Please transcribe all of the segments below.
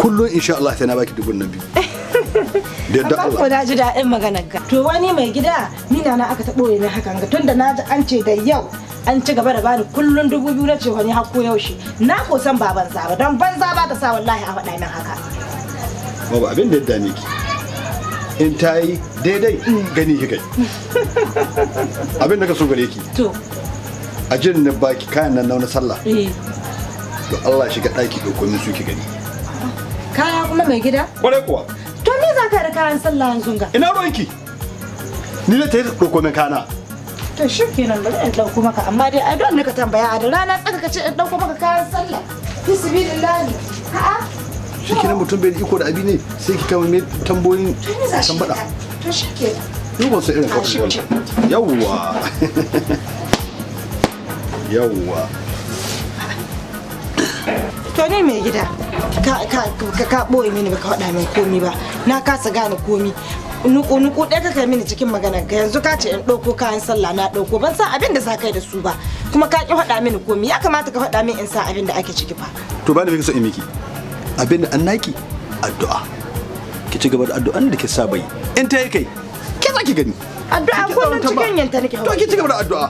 kullum insha Allah sai na baki 2,000 da yadda amma ko Allah. na ji daɗin maganar ka to wani mai gida ni na aka taɓo mai hakan ga tunda na ji an ce da yau an ci gaba da bani kullun 2,000 na ce wani hakko yaushe na ko san ba banza ba don banza ba ta sa wallahi a faɗa min haka Babu abin da ya dame ki. In ta yi daidai gani ki kai. Abin da ka so gare ki. to A jin na baki kayan nan na wani sallah. eh To Allah shiga ɗaki ɗauko min su ki gani. kaya kuma mai gida Kwarai kuwa. to me za ka yi da kayan sallah yanzu ga Ina ruwanki? Ni da ta yi ɗauko min kana. to shi kenan bari in ɗauko maka amma dai ai don ne ka tambaya a da rana tsaka ka ce in ɗauko maka kayan sallah bismillahi a'a Shi kenan mutum bai da iko da abi ne sai ki kama mai tamboyin to ni za shi tambada. to shi kenan Ni ban san irin A shi kawai. Yawwa. Yawwa. to ne mai gida ka ɓoye mini baka faɗa min komi ba na kasa gane komi nuku ɗaya ka kai mini cikin maganar ka yanzu ka ce in ɗauko kayan sallah na ɗauko ban san abin da za ka yi da su ba kuma ka ƙi faɗa mini komi ya kamata ka faɗa min in san abin da ake ciki fa To ba ni fi so in miki. Abin da an naki addu'a. Ki ci gaba da addu'an da ki saba yi. In ta yi kai, ki za ki gani. addu'a Ki kullum tsawon cikin yanta nake To ki ci gaba da addu'a.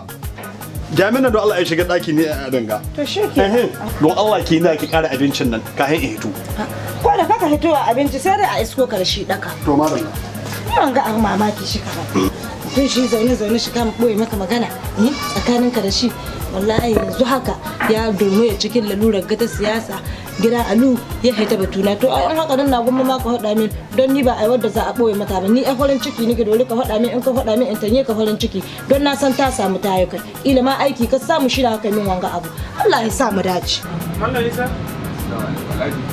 Jami'an nan don Allah ya shiga ɗaki ne a danga. to shi kenan Don Allah ki na ki ƙara abincin nan kafin in hito. ko da kaka hito a abinci sai dai a isko ka da shi ɗaka To madalla. ban ga an mamaki shi ka ba tun shi zaune shi kama ɓoye maka magana tsakaninka da shi wallahi yanzu haka ya durmuya cikin lalurar gata siyasa gida alu ya haita batuna to an haka nan na gumma ma ka faɗa min don ni ba a wadda za a ɓoye mata ba ni a farin ciki nake dole ka faɗa min in ka faɗa min in tanye ka farin ciki don na san ta samu ta kai ila ma aiki ka samu shirya haka min wanga abu Allah ya sa mu dace Mallam Isa?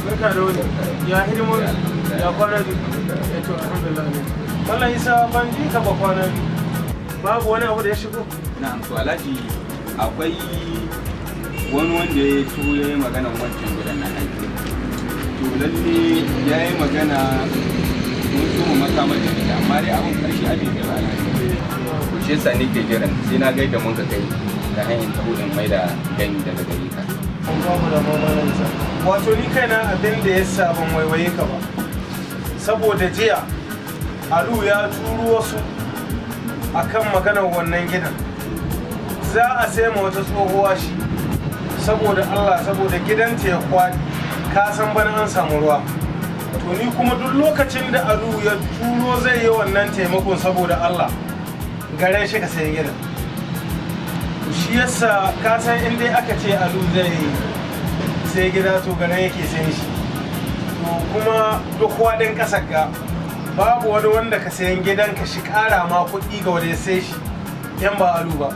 Barka da wani. Ya hidimar ya kwana biyu. Ya to alhamdulillah ne. Mallam Isa ban ji ka ba kwana biyu. Babu wani abu da ya shigo. Na'am to Alhaji akwai wani wanda ya shigo ya yi magana wancan gidan na aiki. To lalle ya yi magana mun so mu mata mata ita amma dai abin karshe abin da ba to shi yasa nake jiran sai na ga yadda mun ka kai da hanyar taho in mai da gani daga gari ka. An ba mu da Mallam Isa. Wato ni kaina abin da ya sa ban waiwaye ka ba. Saboda jiya Alu ya turo wasu akan maganar wannan gidan. Za a sai ma wata tsohuwa shi saboda Allah saboda gidanta ya kwani ka san bana an samu ruwa to ni kuma duk lokacin da Alu ya turo zai yi wannan taimakon saboda Allah gare shi ka sai gidan to shi yasa ka san in dai aka ce Alu zai sai gida to gare yake sai shi to kuma duk wadin kasar ga babu wani wanda ka sayan gidanka shi kara ma kuɗi ga wanda ya sai shi yan ba Alu ba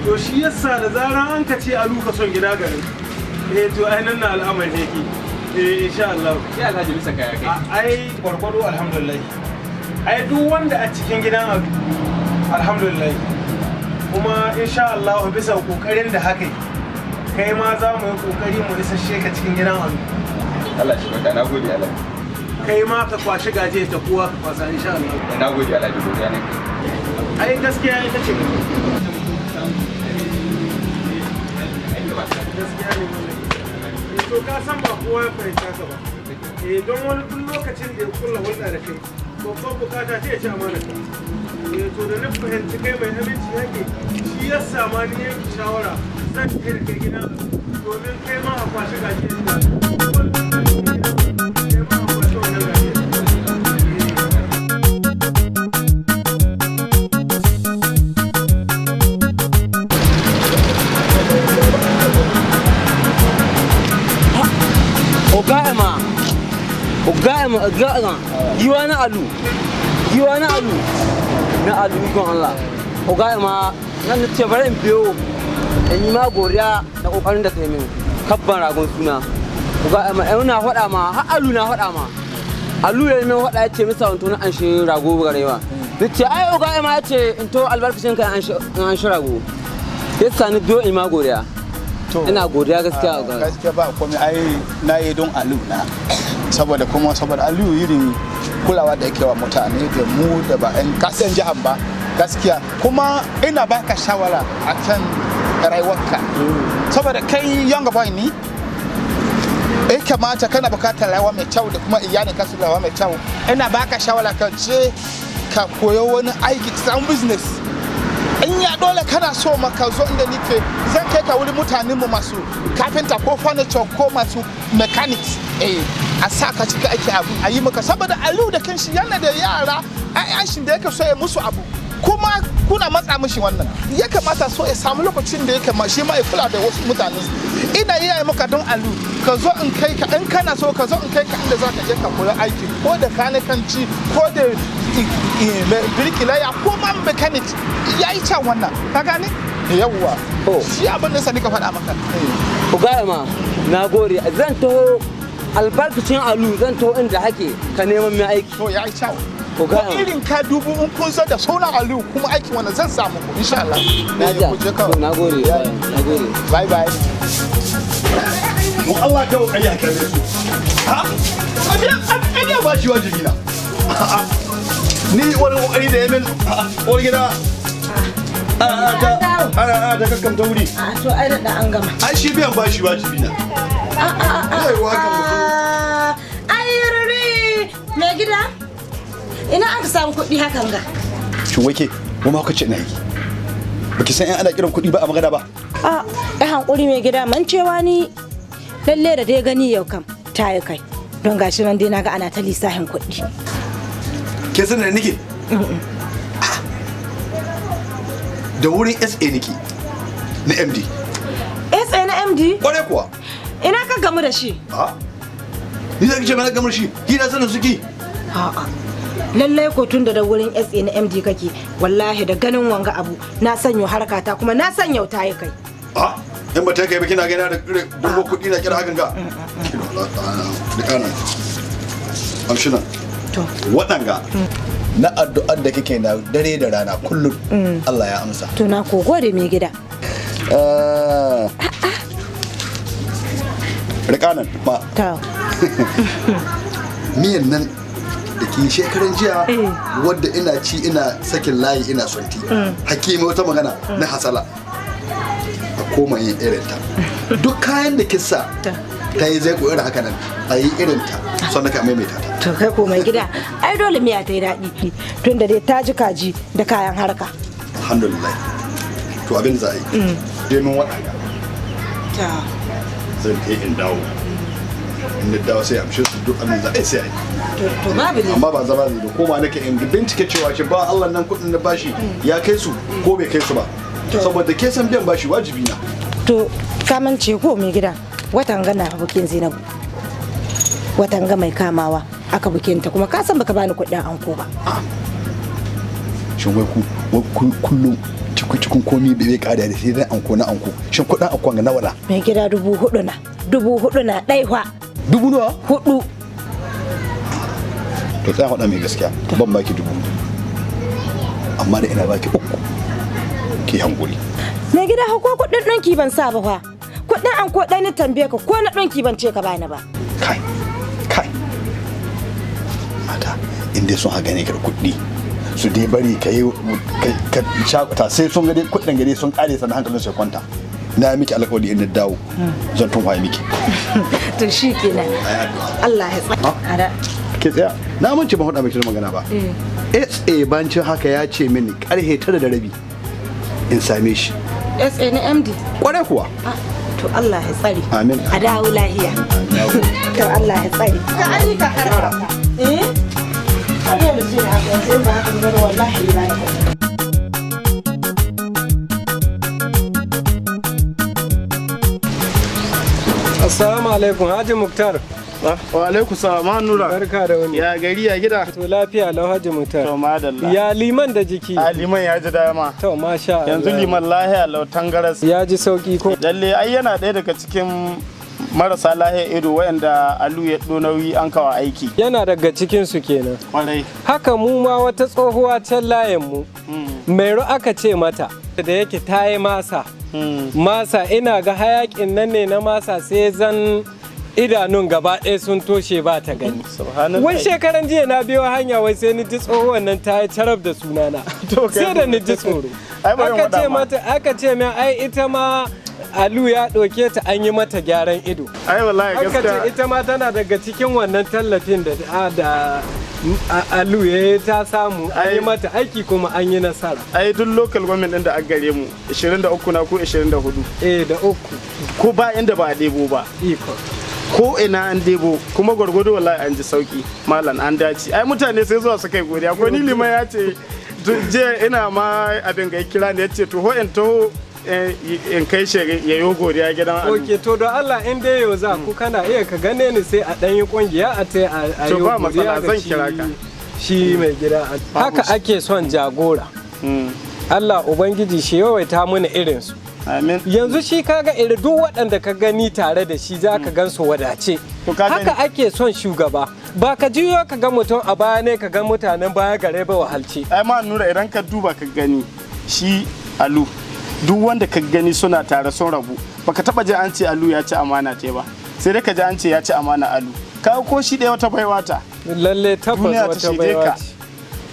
to shi yasa da zaran an ka ce Alu ka son gida garin to ai nan na al'amari yake insha Allah Sai Alhaji bisa kaya kai. ai gwargwado alhamdulillah ai duk wanda a cikin gidan Alu alhamdulillah kuma insha Allah bisa kokarin da haka kai ma za mu yi kokari mu isasshe ka cikin gidan Alu Allah shi baka nagode Alhaji. kai ma ka kwashi gaje ta kowa ka kwasa insha Allah Nagode Alhaji godiya ne. ai gaskiya ita ce to ka san ba kowa ya fahimta ka ba don wani duk lokacin da ya kulla hulɗa da kai babban bukata ce ya ci amana ka to da na fahimci kai mai aminci yake shi ya sama ni yanki shawara zan kai da kai gida domin kai ma a kwashi gaji da Oga'ema yiwa na alu ikon Allah Oga'ema nan ce bari in biyo in yi ma goriya da kokarin da kai min kabban ragon suna Oga'ema ai na faɗa ma har alu na faɗa ma alu ya min faɗa ya ce misa wanto na an shi rago garewa nace ai Oga'ema ya ce in to albarkacin kai an shi rago yasa ni biyo in ma goriya ina godiya gaskiya gaskiya ba komai ai na yi don Alu na saboda Alu irin kulawa da yake wa mutane da mu da ba ɗan kasan jihar ba gaskiya kuma ina baka shawara a kan rayuwarka saboda kai younger boy ni kamata kana bukatar rayuwa mai kyau da kuma iyalin ka su rayuwa mai kyau ina baka shawara ka je ka koyo wani aiki samun business in ya dole kana so maka zo inda nike zan kai ka wuri mutanen mu masu carpenter ko furniture ko masu mechanics a sa ka cika aiki abu a yi maka saboda Aliyu da kanshi yana da yara ayashin da yake so ya musu abu kuma kuna matsa mishi wannan ya kamata so ya samu lokacin da yake shi ma ya kula da wasu mutane ina yi maka don Aliyu ka zo in kai ka in kana so ka zo in kai ka inda za ka je ka koyi aiki ko da kanikanci ko da birkilaya ko ma mechanic ya yi can wannan ka gane yawwa shi abin da sani ka faɗa maka ku gaya ma na gode zan taho albarkacin Aliyu zan taho inda hake ka neman mai aiki to ya yi can ko irin ka dubu in kun san da sunan Aliyu kuma aikin wannan zan samu ku insha Allah na gode bye bye mu Allah ka kokari haka ne ha abiya ba shi wajibi na ni wani kokari da yamin wani gida ana da kakkamta wuri to ai da an gama ai shi biyan ba shi wajibi na ai wakan mutum ai ruri mai gida ina aka samu kuɗi hakan ga shin wake mu ma kace ina yi baki san ana kiran kuɗi ba a magana ba ai hankuri mai gida man cewa ni lalle da dai gani yau kam ta yi kai don gashi nan dai naga ana ta lissahin kuɗi ke san da nike da wurin SA nike na MD SA na MD kware kuwa ina ka gamu da shi ni zaki ce mana gamu da shi hira sanin suki lallai ko tun da wurin SA na MD kake wallahi da ganin wanga abu na sanyo harkata kuma na sanya ta yi kai in ba ta kai ba kina gani da dubo kuɗi na kira hakan ga da amshina to waɗanga na addu'ar da kike na dare da rana kullum Allah ya amsa to na ko gode mai gida rikanan ma miyan nan da ke shekaran jiya wadda ina ci ina sakin layi ina sonti hakimi wata magana na hasala a koma yin irinta duk kayan da kissa ta yi zai koyar haka nan a yi irinta sannan ka maimaita ta to kai ko mai gida ai dole miya ta yi daɗi tun da dai ta ji kaji da kayan harka alhamdulillah to abin za a yi domin waɗanda zan kai in dawo in da dawo sai amshe su duk abin za a yi sai a yi to babu ne amma ba zama da koma nake in bincike cewa shi ba Allah nan kudin da bashi ya kai su ko bai kai su ba saboda ke san biyan bashi wajibi na to kaman ce ko mai gida watan gana bukin Zainabu watan ga mai kamawa aka bukin ta kuma ka san baka bani kuɗin anko ba shin wai ku kullum cikin komi bai kada da sai dan anko na anko shin kuɗin anko ga nawa mai gida 4,000 na 4,000 na ɗaiwa 4,000 nawa 4 to sai faɗa mai gaskiya ban baki 2,000 amma da ina baki 3 ki hankuri mai gida ko kuɗin ɗinki ban sa ba fa kuɗin an ko ɗaya ni tambaye ka ko na ɗinki ban ce ka bani ba kai mata inda sun ha gane ka kuɗi su dai bari ka yi ka shakuta sai sun gade kuɗin gade sun ƙare sannan hankalin su kwanta na miki alƙawari in dawo zan tun waye miki to shi kenan Allah ya tsara ke tsaya na amince ban faɗa miki magana ba SA bancin haka ya ce mini ƙarfe 9:30 in same shi SA na MD kware kuwa to Allah ya tsare amin a dawo lahiya to Allah ya tsare ka aika harka da shi haka sai ba haka ne wallahi ba Assalamu alaikum Haji Muktar. Wa alaikum salam Nura. Barka da wani. Ya gari ya gida. To lafiya lau Haji Muktar. To madalla. Ya liman da jiki. A liman ya ji dama. To masha Allah. Yanzu liman lahiya lau tangaras. Ya ji sauki ko. Lalle ai yana ɗaya daga cikin marasa lahiya ido wayanda Alu ya ɗo nauyi an kawo aiki. Yana daga cikin su kenan. Kwarai. Haka mu ma wata tsohuwa can layin mu. Mairo aka ce mata da yake ta yi masa. Masa ina ga hayakin nan ne na masa sai zan idanun gaba ɗaya sun toshe ba ta gani. Wai shekaran jiya na biyo hanya wai sai ni ji tsohuwan nan ta yi carab da sunana. Sai da ni ji tsoro. Aka ce min ai ita ma Alu ya ɗauke ta an yi mata gyaran ido. Ai wallahi gaskiya. Ita ma tana daga cikin wannan tallafin da Alu ya ta samu an yi mata aiki kuma an yi nasara. Ai duk local government din da aka gare mu 23 na ko 24. Da uku. Ko ba inda ba a debo ba. Iko. Ko ina an debo kuma gwargwado wallahi an ji sauki malam an dace. Ai mutane sai zuwa su kai godiya ko ni liman ya ce je ina ma abin ga kira ne ya ce to ho in to in kai shi ya yi godiya gidan Alu. Ok, to don Allah in dai yau za ku kana iya ka gane ni sai a ɗan yi ƙungiya a ta a yi godiya ga shi mai gida. Haka ake son jagora. Allah Ubangiji shi yawaita mana irinsu. Amin. Yanzu shi kaga iri duk waɗanda ka gani tare da shi za ka gan su wadace. Haka ake son shugaba. Ba ka jiyo ka ga mutum a baya ne ka ga mutanen baya gare ba wahalci. Ai ma nura idan ka duba ka gani shi Alu. Duk wanda ka gani suna tare sun rabu baka taba ji an ce Alu ya ci amana ce ba sai dai ka ji an ce ya ci amana Alu ka ko shi ɗaya wata baiwa ta lalle tabbas wata baiwa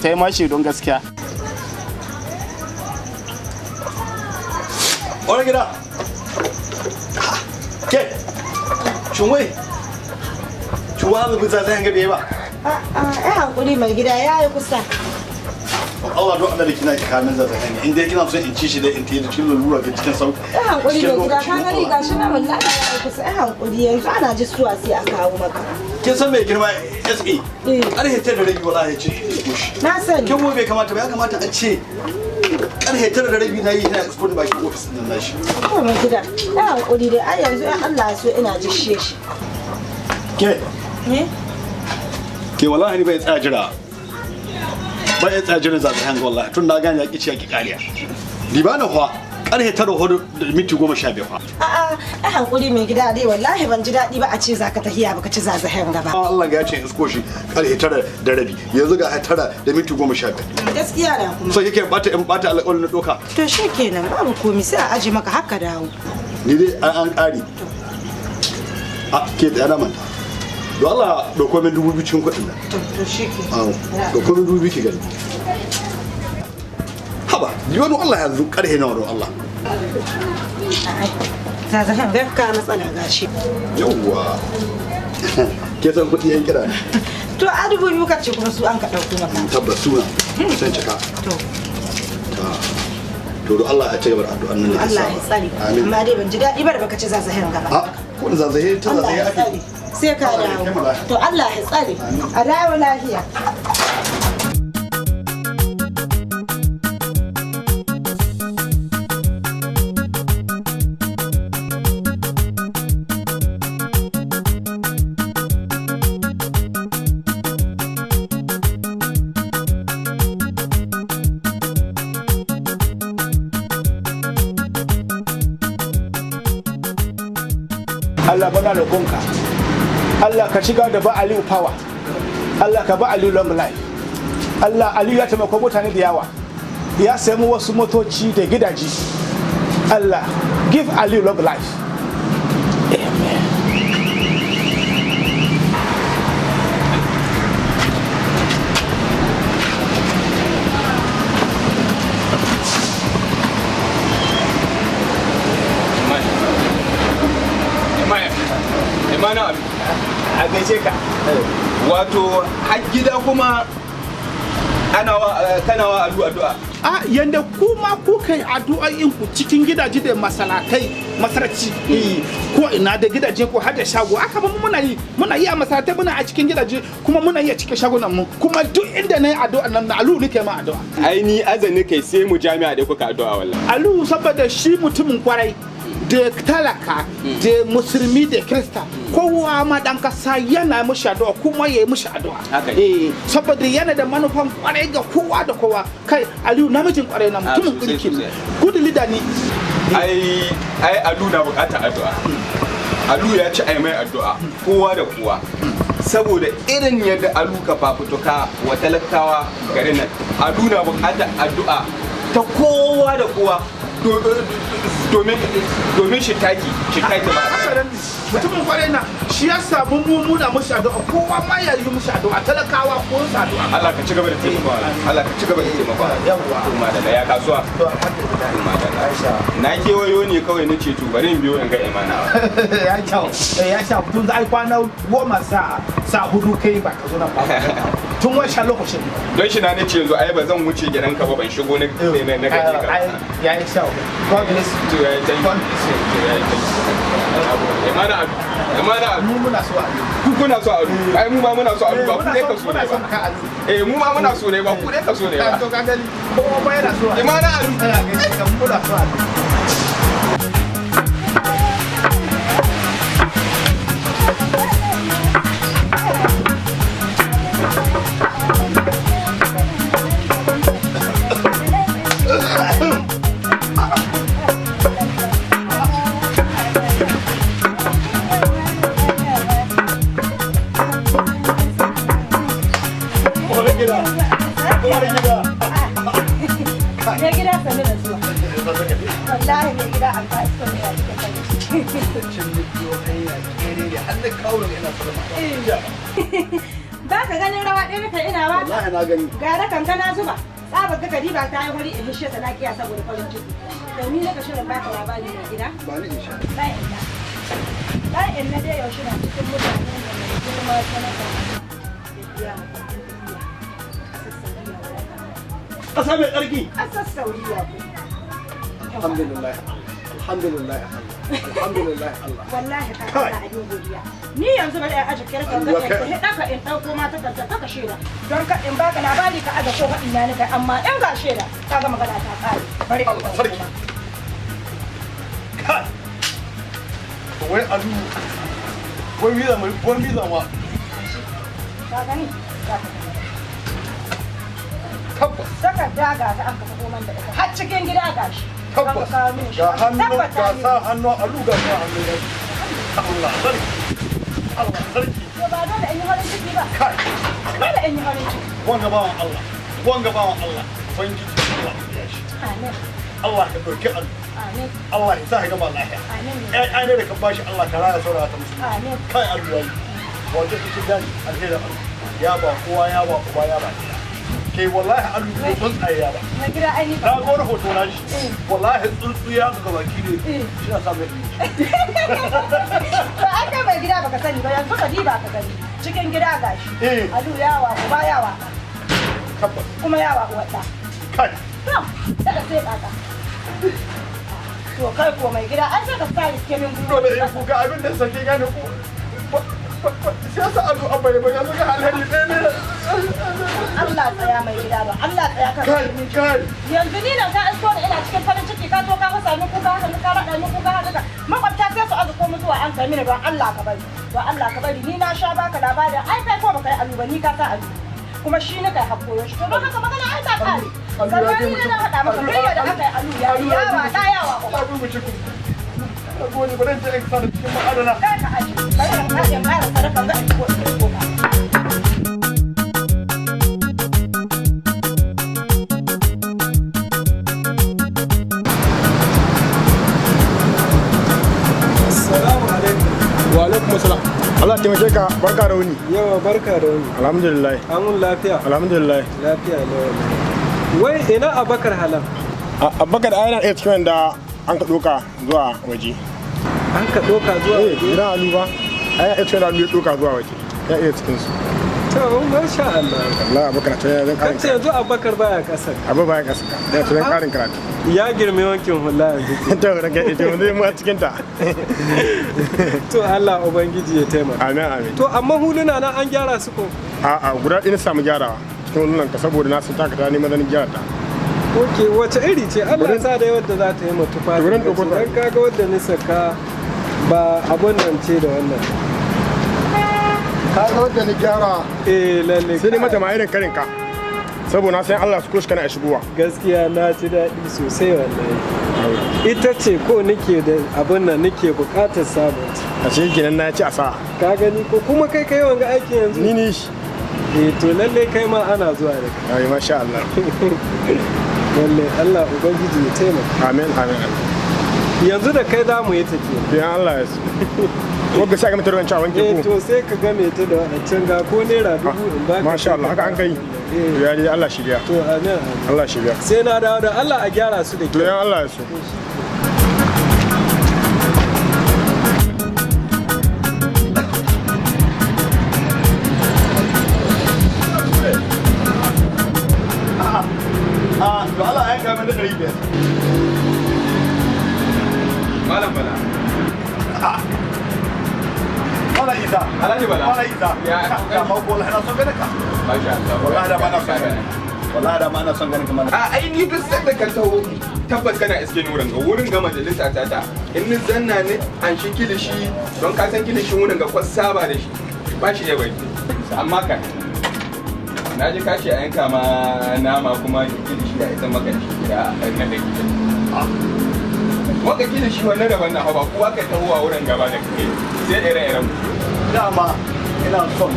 ta yi mashi don gaskiya. Wani gida ke shunwai shuwa hannu bisa zai hanga bai ba ya hankuri mai gida ya yi kusa. Allah don Allah da kina ki kamin zata hanya in dai kina so in ci shi da in tayi da cikin lura ga cikin sauki. Ya hankuri mai gida ka gani gashi na wallahi ya kusa ya hankuri yanzu ana ji suwa sai a kawo maka. Kin san mai girma SE karhe ta da rabi wallahi ya ce na sani kin bai kamata ba ya kamata a ce karhe ta da rabi na yi ina export bakin office din nashi. Ko mai gida ya hankuri dai ai yanzu in Allah so ina jishe shi. Ke wallahi ni bai tsaya jira. Ba ya tsaya jiran zaɓe hanga wallahi tun na gane ya ƙi ciya ƙi ƙariya. Libana kuwa ƙarfe 9:15. A'a, ai hankuri mai gida dai wallahi ban ji daɗi ba a ce za ka tahiya baka ci zaza hanga ba. Allah ya ce isko shi ƙarfe 9:30 yanzu ga 9:15. Gaskiya da kuma. So kike bata in bata alƙawarin na doka. To shi kenan babu komai sai a aje maka haka dawo. Ni dai an ƙari. A ke da yana manta. Don Allah ɗauko min 2,000 cikin kuɗin nan. To shi ke. Ɗauko min 2,000 ki gani. Haba, yi wani Allah yanzu ƙarhe nawa don Allah. Zazahen ka matsala gashi. Yawwa. Ke san kuɗi yan kira ne. To a 2,000 ka ce kuma su an ka ɗauko maka. Tabbas suna. San cika. To don Allah ya ci gaba da addu'an nan. Allah ya tsare. Amma dai ban ji daɗi ba da baka ci zazahen gaba. Ko da zazahe ta zazahe ake. Sai ka dawo. To Allah ya tsare. A dawo lafiya. Allah bana roƙonka Allah ka shiga da ba Aliyu power Allah ka ba Aliyu long life Allah Aliyu ya taimaka mutane da yawa ya samu wasu motoci da gidaje Allah give Aliyu long life amen. Imana a gaishe ka wato har gida kuma kana wa addu'a a yanda kuma kuka yi addu'o'in ku cikin gidaje da masalatai masarci ko ina da gidaje ko har da shago aka ba muna yi a masalatai muna a cikin gidaje kuma muna yi a cikin shagunan mu kuma duk inda na yi addu'a nan na Alu nake ma addu'a ai ni azani kai sai mu jami'a da kuka addu'a wallahi Alu saboda shi mutumin kwarai da talaka da musulmi da krista kowa ma dan kasa yana mishi addu'a kuma yayi mishi addu'a saboda yana da manufan kwarai ga kowa da kowa kai Aliyu namijin kwarai na mutumin kirki good leader ne ai Alu na bukatar addu'a Alu ya ci ai mai addu'a kowa da kowa saboda irin yadda Alu ka fafutuka wa talakawa garin nan Alu na bukatar addu'a ta kowa da kowa domin shi taki ba mutumin kwarai na shi ya samu muna mushi addu'a kowa ma ya yi mushi addu'a talakawa ko su addu'a Allah ka ci gaba da taimakawa Allah ka ci gaba da taimakawa yawa kuma da ya kasuwa na kewayo ne kawai na ceto bari in biyo in ga imana ya kyau ya sha tun da ai kwana 10 sa hudu kai ba ka zo nan ba tun wancan lokacin don shi na nace yanzu ai ba zan wuce gidan ka ba ban shigo na gaje ka ya yi kyau God bless you to ya thank you imana mu muna so a ku kuna so a ai mu ma muna so a ba ku dai ka so ne ba mu ma muna so ne ba ku dai ka so ne ba to ka gani ko ba yana so imana kan muna so a Ba ka ganin rawa ɗaya kai ina ba? Wallahi na gani. Gara kankana zuba. Tsabar ka kadi ba ta yi wuri in hishe ta lafiya saboda farin ciki. Domin naka shirin baka labari mai gida. Ba ni insha. Bayan na dai yaushe na cikin mutanen da mai girma sanata da biya Ƙasa mai tsarki. Ƙasar Saudiya ko. Alhamdulillah. Alhamdulillah. Alhamdulillah Allah. Wallahi ka sa abin godiya. Ni yanzu bari a aje kirkan ga in daka in dauko ma ta kanta ka sheda. Don ka in baka labari ka aje ko hadin na kai amma in ga sheda ka ga magana ta kare. Bari Allah sarki. Kai. Wai alu. Wai miza ma. Ka gani? Tabbas. Saka daga ta an kafa goman da ita. Har cikin gida gashi. Tabbas. Ga hannu ga sa hannu alu ga sa hannu. Allah sarki. Allah sarki. To ba dole in yi farin ciki ba. Kai. Dole in yi farin ciki. Wanga bawan Allah. Wanga bawan Allah. Ubangiji Allah ya shi. Amin. Allah ka ɗauki alu. Amin. Allah ya sa ka gaba lafiya. Amin. Ai ne da ka bashi Allah ka raya saurara ta musu. Amin. Kai alu yayi. Wato cikin dani alheri alu. Ya ba kowa ya ba uba ya ba gida. Ke wallahi alu ko ban tsaya ba. Na gida ai ni Na ga wani hoto na shi. Wallahi tsuntsu ya ga baki ne. Shi na samu To an kai mai gida baka sani ba yanzu ka diba ka gani. Cikin gida gashi. Alu yawa uba yawa. Tabbas. Kuma yawa uwarta. Kai. To, daga sai kaka. To kai ko mai gida an saka style ke min gudu. Dole in kuka abin da sake gane ko. Siyasa alu abba ne ba yanzu ga alheri ɗaya ne. Allah tsaya mai gida ba. Allah tsaya ka. Kai. Yanzu ni nan ka isko da ina cikin farin ciki ka zo ka fasa min kuka haka ka rada min kuka haka. Makwabta sai su azuko mu zuwa an kai mini don Allah ka bari. Don Allah ka bari ni na sha baka labarin ai kai ko baka yi alu ba ni ka sa alu. Kuma shi na kai hakkoyo shi to don haka magana ai ta kare. Sannan ni na faɗa maka duk da aka yi alu yawa ta yawa ko. Na gode bari ta eksa da cikin ma'adana. Kai ka aji. Bari ka kaje mai sarrafa ga ko ko ka. Wa alaikum assalam. Allah taimake ka barka da wuni. Yawa barka da wuni. Alhamdulillah. Amun lafiya. Alhamdulillah. Lafiya ne. Wai ina Abakar Halam? Abakar ai yana ɗaya cikin da an ka ɗoka zuwa waje. An ka ɗoka zuwa waje? Gidan alu ba. Ai ya cikin da alu ya ɗoka zuwa waje. Ya iya cikin su. To masha Allah. Allah Abakar ta yanzu ƙarin. Kace yanzu Abakar baya ƙasar. Abu baya ƙasa ka. Da tunan ƙarin karatu. Ya girme wankin hula yanzu. To rage ita mun zai mu a cikin ta. To Allah ubangiji ya taimaka. Amin amin. To amma huluna na an gyara su ko? A'a guda ɗaya na samu gyarawa. Cikin hulunan ka saboda na sun taka ta neman zanin gyara ta. Ok, wace iri ce? Allah sa da wadda za ta yi mutu fata. Wurin ɗauko ta. Dan kaga wadda ni saka ba abun nan ce da wannan. Ka ga wadda ni gyara. Lalle. Sai dai mata ma irin karin ka. Saboda na san Allah su koshi kana shigowa. Gaskiya na ji daɗi sosai wallahi. Ita ce ko nake da abun nan nake buƙatar sabunta. A cikin gidan na ci a sa. Ka gani ko kuma kai kai wanga aikin yanzu? Ni shi. To lalle kai ma ana zuwa da kai. Ai masha Allah. lalle Allah ubangiji ya taimaka. Amin amin. Yanzu da kai za mu yi tafiya. Biyan Allah ya so. Wanda sai ga mutar wancan wanke ko. To sai ka ga me ta da wancan ga ko naira 1000 in ba ka. Masha Allah haka an kai. Ya dai Allah shirya. To amin. Allah shirya. Sai na dawo da Allah a gyara su da kyau. Biyan Allah ya so. To Allah ya kama da 500. Malam Bala. Malam Isa. Alhaji Bala. Malam Isa. Ya ma ko Allah na son ganin ka. Masha Allah. Wallahi da ba na son ganin. Wallahi da ma na son ganin ka malam. A ai ni duk sanda ka taho tabbas kana iske ni wurin ga majalisa ta. In ni zanna ne an shi kilishi don ka san kilishin wurin ga kwas saba da shi. Ba shi ya bai. Amma ka na ji kashi a yanka ma nama kuma kilishi ya isa maka shi gida a nan da kike. Waka kilishi wannan da wannan hawa kowa kai taho a wurin gaba da kake sai ire-iren dama ina son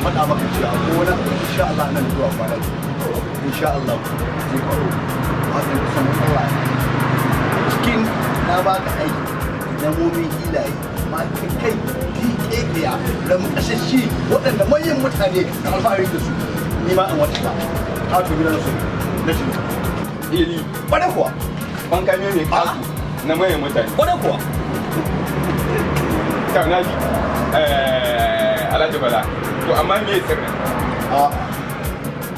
faɗa maka cewa ko wani insha Allah nan zuwa kwana insha Allah zai faru wannan kusan Allah cikin na baka aiki na momin hilaye ma kai DKK da mukashashi waɗanda manyan mutane da alfahari da su ni ma an wata ba a to gidan su na shi ili bare kuwa ban kame ne kasu na manyan mutane bare kuwa ta na ji Alhaji Bala to amma me sirrin a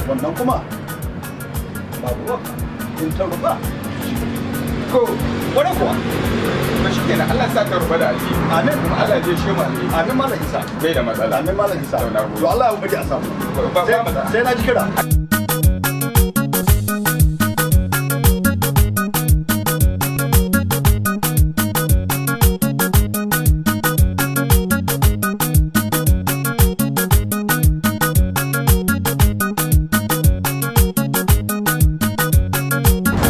wannan kuma babu in ta ruba ko wani kuwa ba shi kenan Allah sa ka ruba da alheri amin kuma Allah je shi mu alheri amin malam Isa bai da matsala amin malam Isa to Allah ya umarci a samu ba sai na ji kira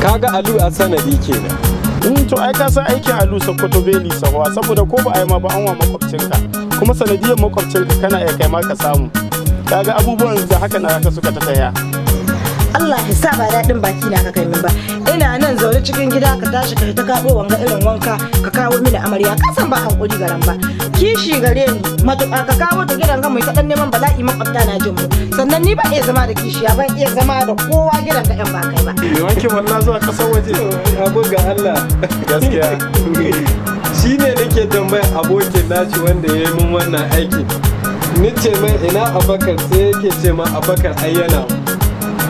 Kaga Alu a sanadi kenan. To ai ka san aikin Alu Sokoto beli sahuwa saboda ko ba a yi ma ba an wa makwabcinka kuma sanadiyar makwabcinka kana iya kai ma ka samu. Kaga abubuwan da haka na haka suka ta taya. Allah ya sa ba daɗin baki na ka kai min ba. Ina nan zaune cikin gida ka tashi ka ta kaɗo wanga irin wanka ka kawo mini amarya ka san ba hankuri garan ba. Kishi gare ni matuƙa ka kawo ta gidan ga mai ta dan neman bala'i makwabta na jin mu. Sannan ni ba iya zama da kishiya ban iya zama da kowa gidan ga yan ba kai ba. Wanke wallah zuwa ƙasar waje. Abu ga Allah. Gaskiya. Shi ne nake tambayar abokin naci wanda ya yi min wannan aiki. Ni ce mai ina Abakar sai yake ce ma Abakar ayyana.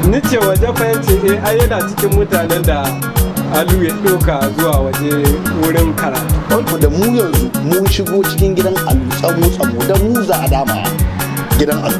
Ni ce waje fa yace ai yana cikin mutanen da Alu ya ɗauka zuwa waje wurin karatu. Wato da mu yanzu mun shigo cikin gidan Alu tsamo da mu za a dama gidan Alu.